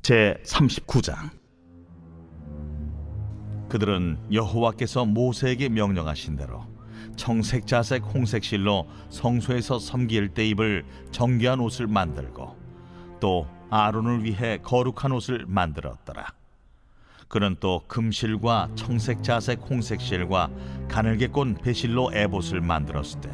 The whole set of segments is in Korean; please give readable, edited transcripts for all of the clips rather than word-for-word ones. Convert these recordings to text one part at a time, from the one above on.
제39장. 그들은 여호와께서 모세에게 명령하신 대로 청색, 자색, 홍색 실로 성소에서 섬길 때 입을 정결한 옷을 만들고 또 아론을 위해 거룩한 옷을 만들었더라. 그는 또 금실과 청색, 자색, 홍색 실과 가늘게 꼰 배실로 에봇을 만들었을 때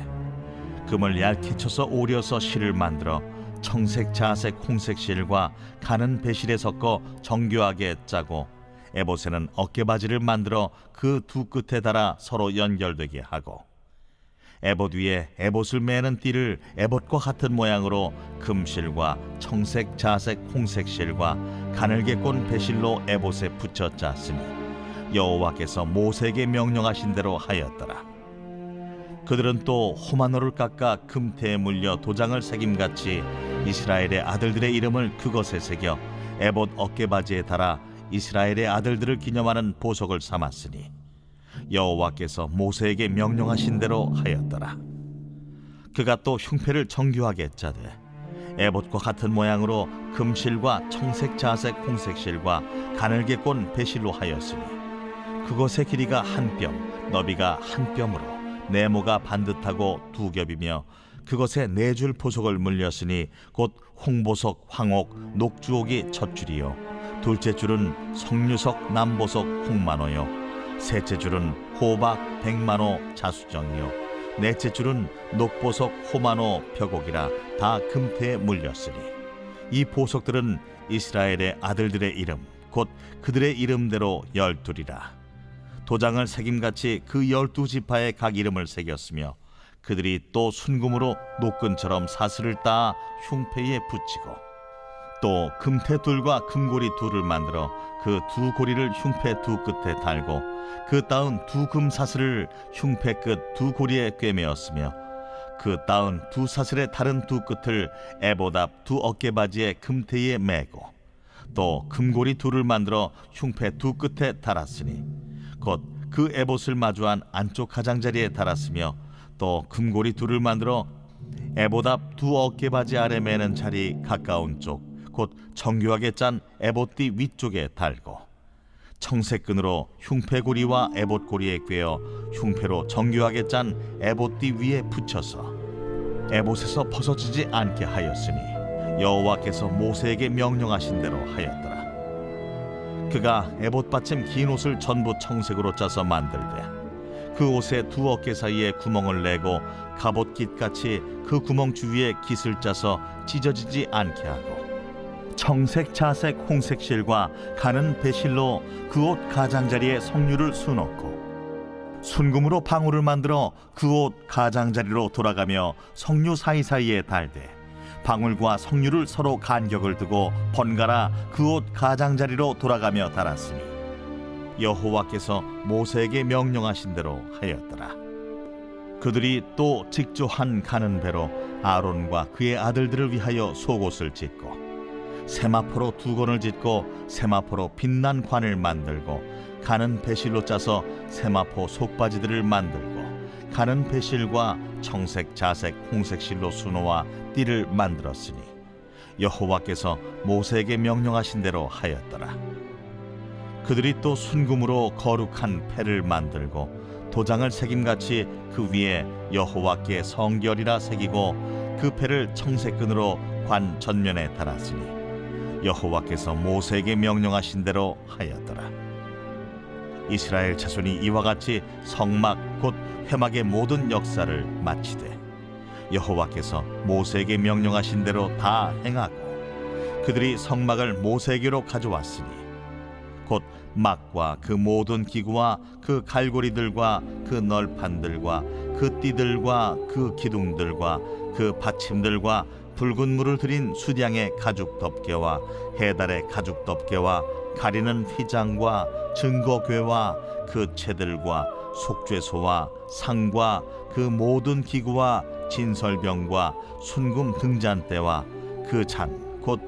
금을 얇게 쳐서 오려서 실을 만들어 청색, 자색, 홍색 실과 가는 배실에 섞어 정교하게 짜고 에봇에는 어깨바지를 만들어 그 두 끝에 달아 서로 연결되게 하고 에봇 위에 에봇을 매는 띠를 에봇과 같은 모양으로 금실과 청색, 자색, 홍색 실과 가늘게 꼰 배실로 에봇에 붙여 짰으니 여호와께서 모세에게 명령하신 대로 하였더라. 그들은 또 호마노를 깎아 금태에 물려 도장을 새김같이 이스라엘의 아들들의 이름을 그것에 새겨 에봇 어깨바지에 달아 이스라엘의 아들들을 기념하는 보석을 삼았으니 여호와께서 모세에게 명령하신 대로 하였더라. 그가 또 흉패를 정교하게 짜되 에봇과 같은 모양으로 금실과 청색, 자색, 홍색 실과 가늘게 꼰 배실로 하였으니 그것의 길이가 한 뼘, 너비가 한 뼘으로 네모가 반듯하고 두 겹이며 그것에 네 줄 보석을 물렸으니 곧 홍보석, 황옥, 녹주옥이 첫 줄이요 둘째 줄은 석류석, 남보석, 홍만호요 셋째 줄은 호박, 백만호, 자수정이요 넷째 줄은 녹보석, 호만호, 벽옥이라 다 금태에 물렸으니 이 보석들은 이스라엘의 아들들의 이름 곧 그들의 이름대로 12이라. 도장을 새김같이 그 12지파의 각 이름을 새겼으며 그들이 또 순금으로 노끈처럼 사슬을 따 흉패에 붙이고 또 금태 둘과 금고리 둘을 만들어 그 두 고리를 흉패 두 끝에 달고 그 따은 두 금사슬을 흉패 끝 두 고리에 꿰매었으며 그 따은 두 사슬의 다른 두 끝을 에봇 앞 두 어깨바지의 금태에 매고 또 금고리 둘을 만들어 흉패 두 끝에 달았으니 곧 그 에봇을 마주한 안쪽 가장자리에 달았으며 또 금고리 둘을 만들어 에봇 앞 두 어깨바지 아래 매는 자리 가까운 쪽 곧 정교하게 짠 에봇띠 위쪽에 달고 청색끈으로 흉패고리와 에봇고리에 꿰어 흉패로 정교하게 짠 에봇띠 위에 붙여서 에봇에서 벗어지지 않게 하였으니 여호와께서 모세에게 명령하신 대로 하였더라. 그가 에봇 받침 긴 옷을 전부 청색으로 짜서 만들되 그 옷의 두 어깨 사이에 구멍을 내고 갑옷깃같이 그 구멍 주위에 깃을 짜서 찢어지지 않게 하고 청색, 자색, 홍색 실과 가는 배실로 그 옷 가장자리에 석류를 수놓고 순금으로 방울을 만들어 그 옷 가장자리로 돌아가며 석류 사이사이에 달되 방울과 석류를 서로 간격을 두고 번갈아 그 옷 가장자리로 돌아가며 달았으니 여호와께서 모세에게 명령하신 대로 하였더라. 그들이 또 직조한 가는 배로 아론과 그의 아들들을 위하여 속옷을 짓고 세마포로 두 건을 짓고 세마포로 빛난 관을 만들고 가는 배실로 짜서 세마포 속바지들을 만들고 가는 배실과 청색, 자색, 홍색 실로 수놓아 띠를 만들었으니 여호와께서 모세에게 명령하신 대로 하였더라. 그들이 또 순금으로 거룩한 패를 만들고 도장을 새김같이 그 위에 여호와께 성결이라 새기고 그 패를 청색끈으로 관 전면에 달았으니 여호와께서 모세에게 명령하신 대로 하였더라. 이스라엘 자손이 이와 같이 성막 곧 회막의 모든 역사를 마치되 여호와께서 모세에게 명령하신 대로 다 행하고 그들이 성막을 모세에게로 가져왔으니 곧 막과 그 모든 기구와 그 갈고리들과 그 널판들과 그 띠들과 그 기둥들과 그 받침들과 붉은 물을 들인 수량의 가죽 덮개와 해달의 가죽 덮개와 가리는 휘장과 증거궤와 그 채들과 속죄소와 상과 그 모든 기구와 진설병과 순금 등잔대와 그 잔 곧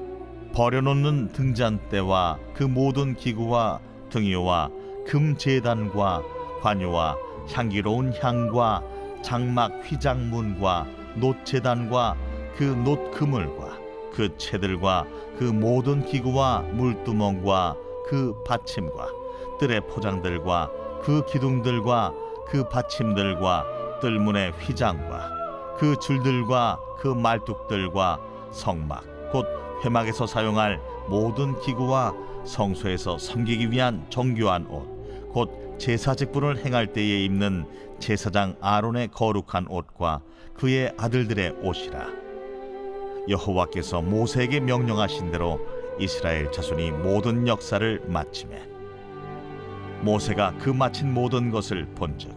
버려놓는 등잔대와 그 모든 기구와 등유와 금제단과 관유와 향기로운 향과 장막 휘장문과 놋제단과 그 놋 그물과 그 채들과 그 모든 기구와 물두멍과 그 받침과 뜰의 포장들과 그 기둥들과 그 받침들과 뜰문의 휘장과 그 줄들과 그 말뚝들과 성막 곧 회막에서 사용할 모든 기구와 성소에서 섬기기 위한 정교한 옷 곧 제사 직분을 행할 때에 입는 제사장 아론의 거룩한 옷과 그의 아들들의 옷이라. 여호와께서 모세에게 명령하신 대로 이스라엘 자손이 모든 역사를 마치매 모세가 그 마친 모든 것을 본즉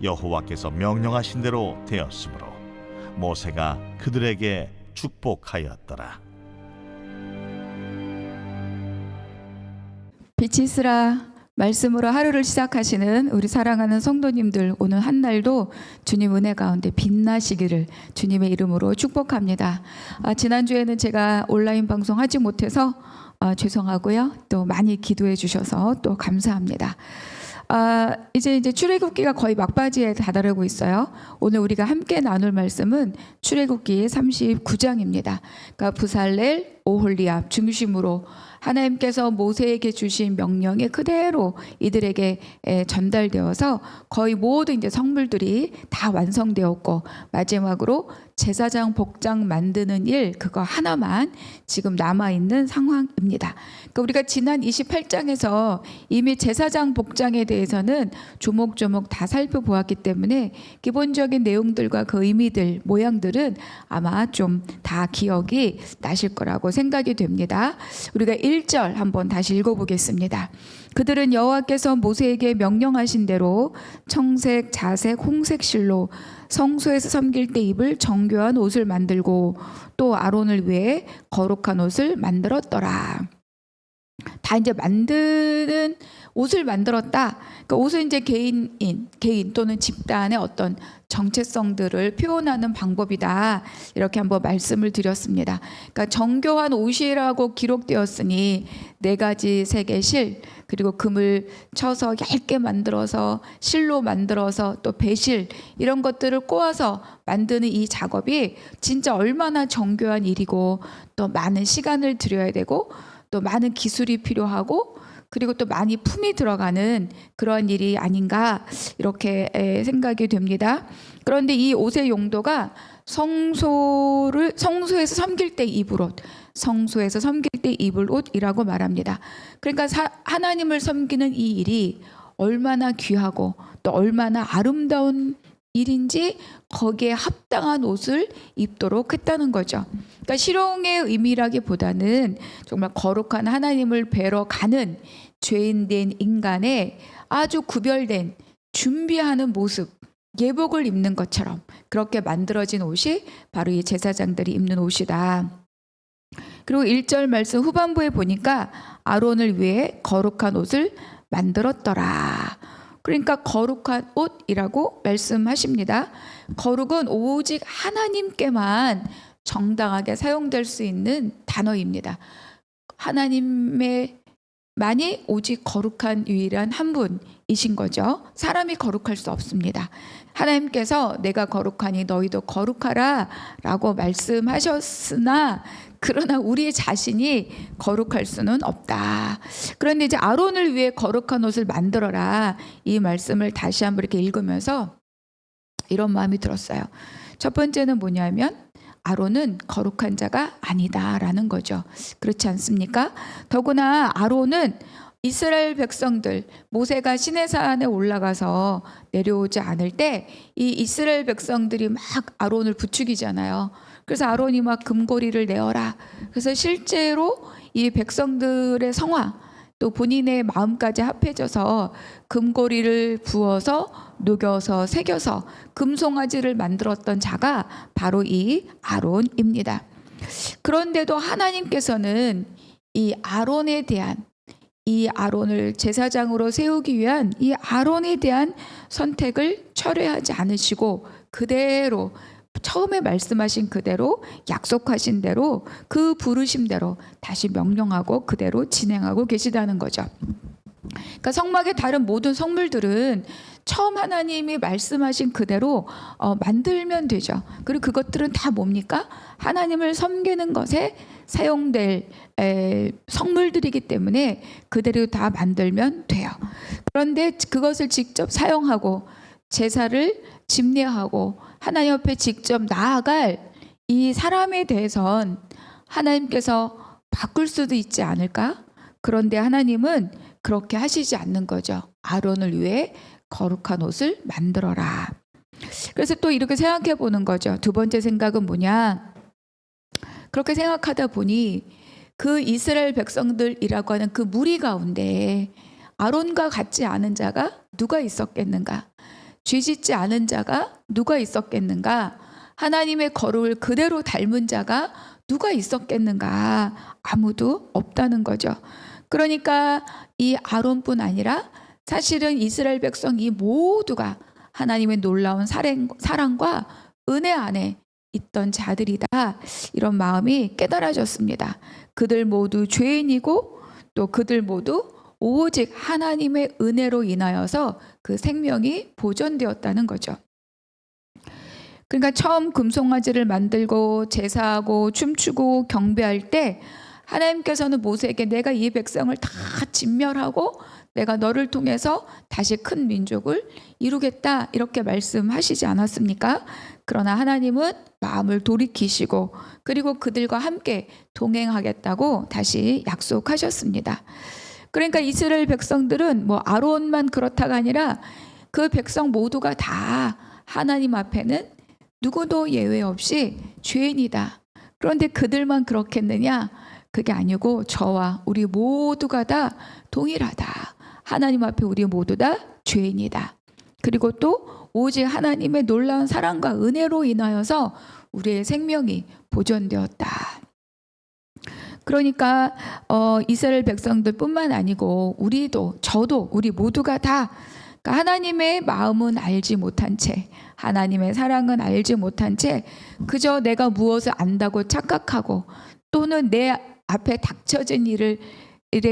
여호와께서 명령하신 대로 되었으므로 모세가 그들에게 축복하였더라. 빛이 있으라 말씀으로 하루를 시작하시는 우리 사랑하는 성도님들, 오늘 한 날도 주님 은혜 가운데 빛나시기를 주님의 이름으로 축복합니다. 지난주에는 제가 온라인 방송 하지 못해서 죄송하고요. 또 많이 기도해 주셔서 또 감사합니다. 이제 출애굽기가 거의 막바지에 다다르고 있어요. 오늘 우리가 함께 나눌 말씀은 출애굽기 39장입니다. 그러니까 부살렐, 오홀리압 중심으로 하나님께서 모세에게 주신 명령이 그대로 이들에게 전달되어서 거의 모든 이제 성물들이 다 완성되었고 마지막으로 제사장 복장 만드는 일 그거 하나만 지금 남아있는 상황입니다. 그러니까 우리가 지난 28장에서 이미 제사장 복장에 대해서는 조목조목 다 살펴보았기 때문에 기본적인 내용들과 그 의미들, 모양들은 아마 좀 다 기억이 나실 거라고 생각이 됩니다. 우리가 1절 한번 다시 읽어보겠습니다. 그들은 여호와께서 모세에게 명령하신 대로 청색, 자색, 홍색 실로 성소에서 섬길 때 입을 정교한 옷을 만들고 또 아론을 위해 거룩한 옷을 만들었더라. 다 이제 만드는 옷을 만들었다. 그러니까 옷은 이제 개인 또는 집단의 어떤 정체성들을 표현하는 방법이다. 이렇게 한번 말씀을 드렸습니다. 그러니까 정교한 옷이라고 기록되었으니 4가지 색의 실, 그리고 금을 쳐서 얇게 만들어서 실로 만들어서 또 배실 이런 것들을 꼬아서 만드는 이 작업이 진짜 얼마나 정교한 일이고 또 많은 시간을 들여야 되고 또 많은 기술이 필요하고 그리고 또 많이 품이 들어가는 그런 일이 아닌가 이렇게 생각이 됩니다. 그런데 이 옷의 용도가 성소에서 섬길 때 입을 옷, 성소에서 섬길 때 입을 옷이라고 말합니다. 그러니까 하나님을 섬기는 이 일이 얼마나 귀하고 또 얼마나 아름다운 일인지 거기에 합당한 옷을 입도록 했다는 거죠. 그러니까 실용의 의미라기보다는 정말 거룩한 하나님을 뵈러 가는 죄인된 인간의 아주 구별된 준비하는 모습, 예복을 입는 것처럼 그렇게 만들어진 옷이 바로 이 제사장들이 입는 옷이다. 그리고 1절 말씀 후반부에 보니까 아론을 위해 거룩한 옷을 만들었더라. 그러니까 거룩한 옷이라고 말씀하십니다. 거룩은 오직 하나님께만 정당하게 사용될 수 있는 단어입니다. 하나님만이 오직 거룩한 유일한 한 분이신 거죠. 사람이 거룩할 수 없습니다. 하나님께서 내가 거룩하니 너희도 거룩하라 라고 말씀하셨으나 그러나 우리 자신이 거룩할 수는 없다. 그런데 이제 아론을 위해 거룩한 옷을 만들어라. 이 말씀을 다시 한번 이렇게 읽으면서 이런 마음이 들었어요. 첫 번째는 뭐냐면 아론은 거룩한 자가 아니다라는 거죠. 그렇지 않습니까? 더구나 아론은 이스라엘 백성들, 모세가 시내산에 올라가서 내려오지 않을 때 이 이스라엘 백성들이 막 아론을 부추기잖아요. 그래서 아론이 막 금고리를 내어라. 그래서 실제로 이 백성들의 성화 또 본인의 마음까지 합해져서 금고리를 부어서 녹여서 새겨서 금송아지를 만들었던 자가 바로 이 아론입니다. 그런데도 하나님께서는 이 아론에 대한 이 아론을 제사장으로 세우기 위한 이 아론에 대한 선택을 철회하지 않으시고 그대로 처음에 말씀하신 그대로 약속하신 대로 그 부르심대로 다시 명령하고 그대로 진행하고 계시다는 거죠. 그러니까 성막의 다른 모든 성물들은 처음 하나님이 말씀하신 그대로 만들면 되죠. 그리고 그것들은 다 뭡니까? 하나님을 섬기는 것에 사용될 성물들이기 때문에 그대로 다 만들면 돼요. 그런데 그것을 직접 사용하고 제사를 집례하고 하나님 앞에 직접 나아갈 이 사람에 대해선 하나님께서 바꿀 수도 있지 않을까? 그런데 하나님은 그렇게 하시지 않는 거죠. 아론을 위해 거룩한 옷을 만들어라. 그래서 또 이렇게 생각해 보는 거죠. 두 번째 생각은 뭐냐? 그렇게 생각하다 보니 그 이스라엘 백성들이라고 하는 그 무리 가운데 아론과 같지 않은 자가 누가 있었겠는가? 죄짓지 않은 자가 누가 있었겠는가? 하나님의 거룩을 그대로 닮은 자가 누가 있었겠는가? 아무도 없다는 거죠. 그러니까 이 아론뿐 아니라 사실은 이스라엘 백성 이 모두가 하나님의 놀라운 사랑과 은혜 안에 있던 자들이다. 이런 마음이 깨달아졌습니다. 그들 모두 죄인이고 또 그들 모두 오직 하나님의 은혜로 인하여서 그 생명이 보존되었다는 거죠. 그러니까 처음 금송아지를 만들고 제사하고 춤추고 경배할 때 하나님께서는 모세에게 내가 이 백성을 다 진멸하고 내가 너를 통해서 다시 큰 민족을 이루겠다 이렇게 말씀하시지 않았습니까? 그러나 하나님은 마음을 돌이키시고 그리고 그들과 함께 동행하겠다고 다시 약속하셨습니다. 그러니까 이스라엘 백성들은 뭐 아론만 그렇다가 아니라 그 백성 모두가 다 하나님 앞에는 누구도 예외 없이 죄인이다. 그런데 그들만 그렇겠느냐? 그게 아니고 저와 우리 모두가 다 동일하다. 하나님 앞에 우리 모두 다 죄인이다. 그리고 또 오직 하나님의 놀라운 사랑과 은혜로 인하여서 우리의 생명이 보존되었다. 그러니까 이스라엘 백성들뿐만 아니고 우리도 저도 우리 모두가 다 그러니까 하나님의 마음은 알지 못한 채 하나님의 사랑은 알지 못한 채 그저 내가 무엇을 안다고 착각하고 또는 내 앞에 닥쳐진 일에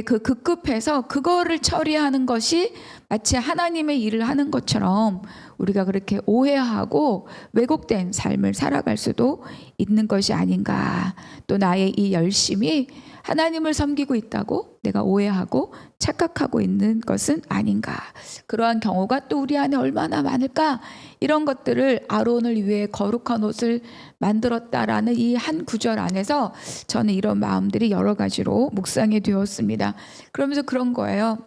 그 급급해서 그거를 처리하는 것이 마치 하나님의 일을 하는 것처럼 우리가 그렇게 오해하고 왜곡된 삶을 살아갈 수도 있는 것이 아닌가. 또 나의 이 열심이 하나님을 섬기고 있다고 내가 오해하고 착각하고 있는 것은 아닌가. 그러한 경우가 또 우리 안에 얼마나 많을까. 이런 것들을 아론을 위해 거룩한 옷을 만들었다라는 이 한 구절 안에서 저는 이런 마음들이 여러 가지로 묵상이 되었습니다. 그러면서 그런 거예요.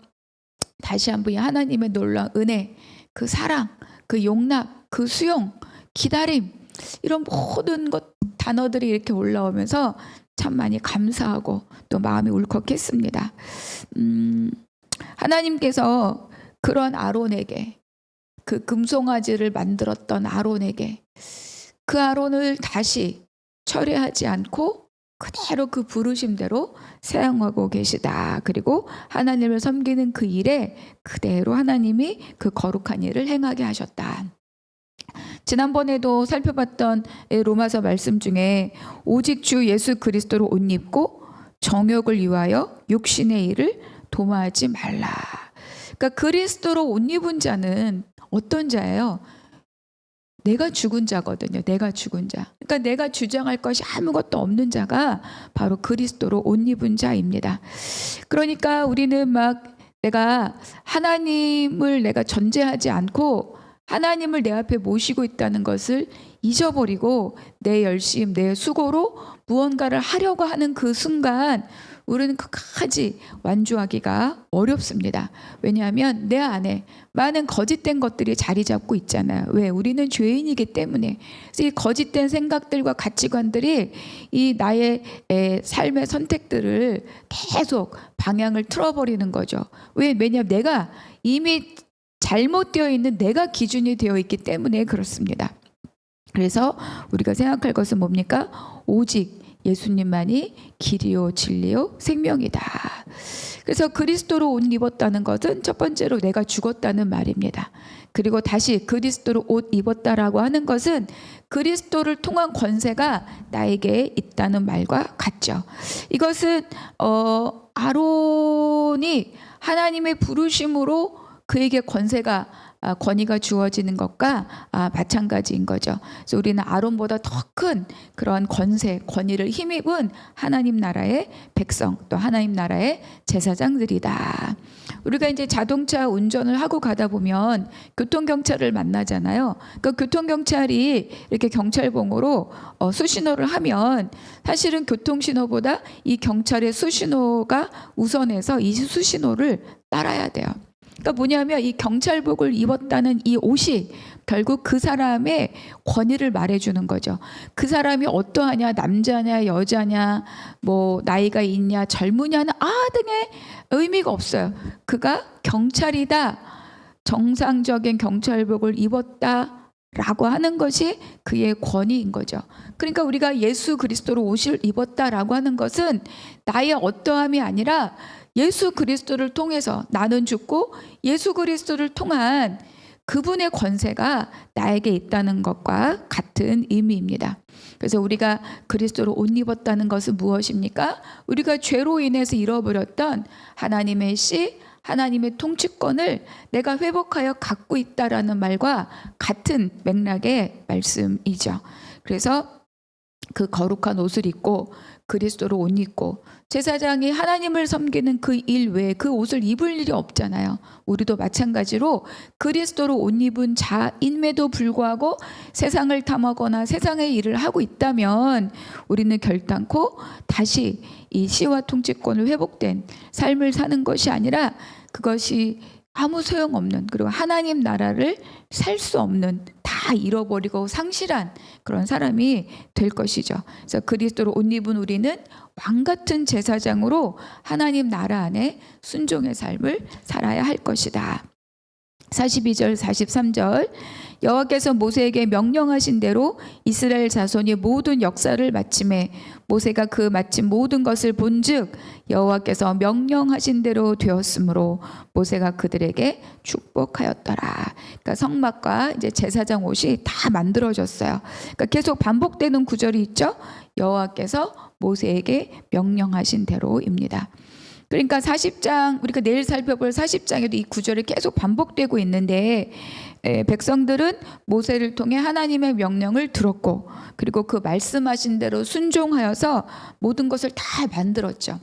다시 한번 이 하나님의 놀라운 은혜, 그 사랑, 그 용납, 그 수용, 기다림 이런 모든 단어들이 이렇게 올라오면서 참 많이 감사하고 또 마음이 울컥했습니다. 하나님께서 그런 아론에게 그 금송아지를 만들었던 아론에게 그 아론을 다시 철회하지 않고 그대로 그 부르심대로 사용하고 계시다. 그리고 하나님을 섬기는 그 일에 그대로 하나님이 그 거룩한 일을 행하게 하셨다. 지난번에도 살펴봤던 로마서 말씀 중에 오직 주 예수 그리스도로 옷 입고 정욕을 위하여 육신의 일을 도모하지 말라. 그러니까 그리스도로 옷 입은 자는 어떤 자예요? 내가 죽은 자거든요. 내가 죽은 자. 그러니까 내가 주장할 것이 아무것도 없는 자가 바로 그리스도로 옷 입은 자입니다. 그러니까 우리는 막 내가 하나님을 내가 전제하지 않고 하나님을 내 앞에 모시고 있다는 것을 잊어버리고 내 열심, 내 수고로 무언가를 하려고 하는 그 순간 우리는 끝까지 완주하기가 어렵습니다. 왜냐하면 내 안에 많은 거짓된 것들이 자리 잡고 있잖아요. 왜? 우리는 죄인이기 때문에. 그래서 이 거짓된 생각들과 가치관들이 이 나의 삶의 선택들을 계속 방향을 틀어버리는 거죠. 왜? 왜냐하면 내가 이미 잘못되어 있는 내가 기준이 되어 있기 때문에 그렇습니다. 그래서 우리가 생각할 것은 뭡니까? 오직 예수님만이 길이요 진리요 생명이다. 그래서 그리스도로 옷 입었다는 것은 첫 번째로 내가 죽었다는 말입니다. 그리고 다시 그리스도로 옷 입었다라고 하는 것은 그리스도를 통한 권세가 나에게 있다는 말과 같죠. 이것은 아론이 하나님의 부르심으로 그에게 권세가 권위가 주어지는 것과 마찬가지인 거죠. 그래서 우리는 아론보다 더 큰 그런 권위를 힘입은 하나님 나라의 백성, 또 하나님 나라의 제사장들이다. 우리가 이제 자동차 운전을 하고 가다 보면 교통경찰을 만나잖아요. 그러니까 교통경찰이 이렇게 경찰봉으로 수신호를 하면 사실은 교통신호보다 이 경찰의 수신호가 우선해서 이 수신호를 따라야 돼요. 그러니까 뭐냐면 이 경찰복을 입었다는 이 옷이 결국 그 사람의 권위를 말해주는 거죠. 그 사람이 어떠하냐, 남자냐, 여자냐, 뭐 나이가 있냐, 젊으냐는 등의 의미가 없어요. 그가 경찰이다, 정상적인 경찰복을 입었다라고 하는 것이 그의 권위인 거죠. 그러니까 우리가 예수 그리스도로 옷을 입었다라고 하는 것은 나의 어떠함이 아니라 예수 그리스도를 통해서 나는 죽고 예수 그리스도를 통한 그분의 권세가 나에게 있다는 것과 같은 의미입니다. 그래서 우리가 그리스도로 옷 입었다는 것은 무엇입니까? 우리가 죄로 인해서 잃어버렸던 하나님의 씨, 하나님의 통치권을 내가 회복하여 갖고 있다라는 말과 같은 맥락의 말씀이죠. 그래서 그 거룩한 옷을 입고 그리스도로 옷 입고 제사장이 하나님을 섬기는 그 일 외에 그 옷을 입을 일이 없잖아요. 우리도 마찬가지로 그리스도로 옷 입은 자임에도 불구하고 세상을 탐하거나 세상의 일을 하고 있다면 우리는 결단코 다시 이 시와 통치권을 회복된 삶을 사는 것이 아니라 그것이 아무 소용없는, 그리고 하나님 나라를 살 수 없는, 다 잃어버리고 상실한 그런 사람이 될 것이죠. 그래서 그리스도로 옷 입은 우리는 왕 같은 제사장으로 하나님 나라 안에 순종의 삶을 살아야 할 것이다. 42절 43절 여호와께서 모세에게 명령하신 대로 이스라엘 자손이 모든 역사를 마침에 모세가 그 마친 모든 것을 본즉 여호와께서 명령하신 대로 되었으므로 모세가 그들에게 축복하였더라. 그러니까 성막과 이제 제사장 옷이 다 만들어졌어요. 그러니까 계속 반복되는 구절이 있죠. 여호와께서 모세에게 명령하신 대로입니다. 그러니까 40장, 우리가 내일 살펴볼 40장에도 이 구절이 계속 반복되고 있는데 백성들은 모세를 통해 하나님의 명령을 들었고 그리고 그 말씀하신 대로 순종하여서 모든 것을 다 만들었죠.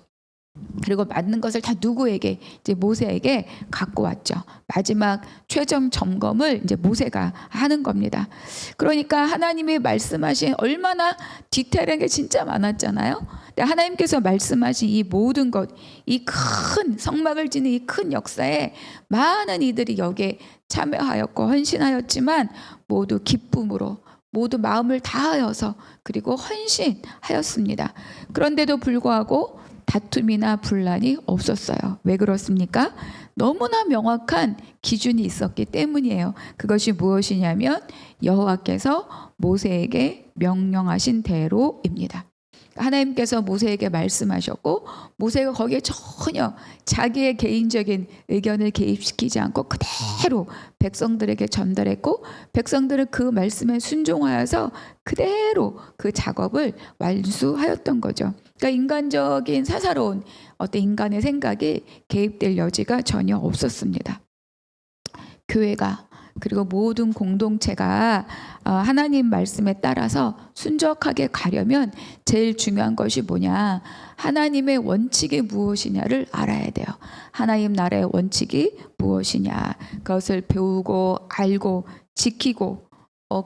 그리고 만든 것을 다 누구에게? 이제 모세에게 갖고 왔죠. 마지막 최종 점검을 이제 모세가 하는 겁니다. 그러니까 하나님이 말씀하신 얼마나 디테일한 게 진짜 많았잖아요. 근데 하나님께서 말씀하신 이 모든 것, 이 큰 성막을 짓는 이 큰 역사에 많은 이들이 여기에 참여하였고 헌신하였지만 모두 기쁨으로 모두 마음을 다하여서 그리고 헌신하였습니다. 그런데도 불구하고 다툼이나 분란이 없었어요. 왜 그렇습니까? 너무나 명확한 기준이 있었기 때문이에요. 그것이 무엇이냐면 여호와께서 모세에게 명령하신 대로입니다. 하나님께서 모세에게 말씀하셨고 모세가 거기에 전혀 자기의 개인적인 의견을 개입시키지 않고 그대로 백성들에게 전달했고 백성들은 그 말씀에 순종하여서 그대로 그 작업을 완수하였던 거죠. 그러니까 인간적인 사사로운 어떤 인간의 생각이 개입될 여지가 전혀 없었습니다. 교회가 그리고 모든 공동체가 하나님 말씀에 따라서 순적하게 가려면 제일 중요한 것이 뭐냐? 하나님의 원칙이 무엇이냐를 알아야 돼요. 하나님 나라의 원칙이 무엇이냐? 그것을 배우고 알고 지키고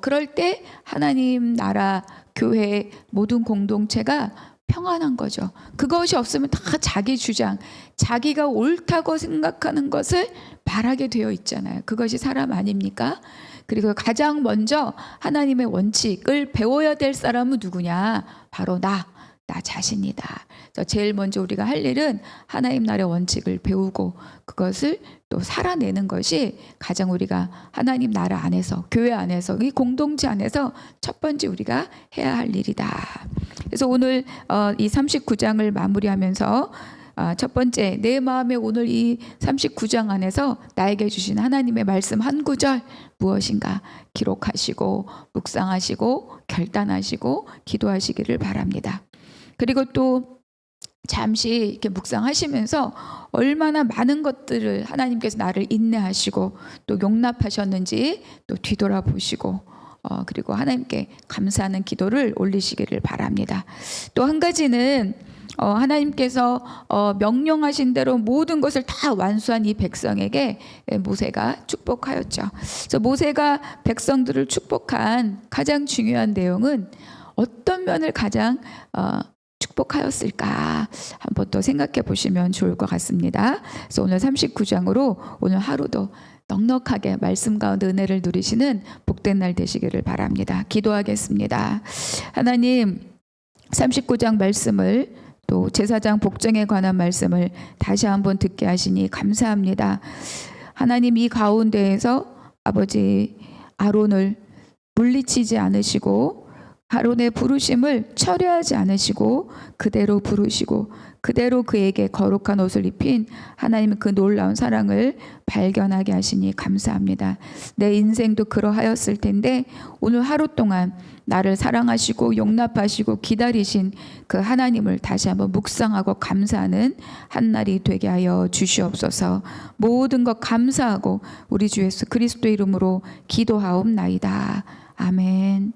그럴 때 하나님 나라 교회 모든 공동체가 평안한 거죠. 그것이 없으면 다 자기 주장, 자기가 옳다고 생각하는 것을 말하게 되어 있잖아요. 그것이 사람 아닙니까? 그리고 가장 먼저 하나님의 원칙을 배워야 될 사람은 누구냐? 바로 나 자신이다. 그래서 제일 먼저 우리가 할 일은 하나님 나라의 원칙을 배우고 그것을 또 살아내는 것이 가장 우리가 하나님 나라 안에서, 교회 안에서, 이 공동체 안에서 첫 번째 우리가 해야 할 일이다. 그래서 오늘 이 39장을 마무리하면서 첫 번째, 내 마음에 오늘 이 39장 안에서 나에게 주신 하나님의 말씀 한 구절 무엇인가 기록하시고 묵상하시고 결단하시고 기도하시기를 바랍니다. 그리고 또 잠시 이렇게 묵상하시면서 얼마나 많은 것들을 하나님께서 나를 인내하시고 또 용납하셨는지 또 뒤돌아보시고 그리고 하나님께 감사하는 기도를 올리시기를 바랍니다. 또 한 가지는 하나님께서 명령하신 대로 모든 것을 다 완수한 이 백성에게 모세가 축복하였죠. 그래서 모세가 백성들을 축복한 가장 중요한 내용은 어떤 면을 가장 축복하였을까 한번 또 생각해 보시면 좋을 것 같습니다. 그래서 오늘 39장으로 오늘 하루도 넉넉하게 말씀 가운데 은혜를 누리시는 복된 날 되시기를 바랍니다. 기도하겠습니다. 하나님, 39장 말씀을 또 제사장 복정에 관한 말씀을 다시 한번 듣게 하시니 감사합니다. 하나님, 이 가운데에서 아버지 아론을 물리치지 않으시고 아론의 부르심을 철회하지 않으시고 그대로 부르시고 그대로 그에게 거룩한 옷을 입힌 하나님의 그 놀라운 사랑을 발견하게 하시니 감사합니다. 내 인생도 그러하였을 텐데 오늘 하루 동안 나를 사랑하시고 용납하시고 기다리신 그 하나님을 다시 한번 묵상하고 감사하는 한 날이 되게 하여 주시옵소서. 모든 것 감사하고 우리 주 예수 그리스도 이름으로 기도하옵나이다. 아멘.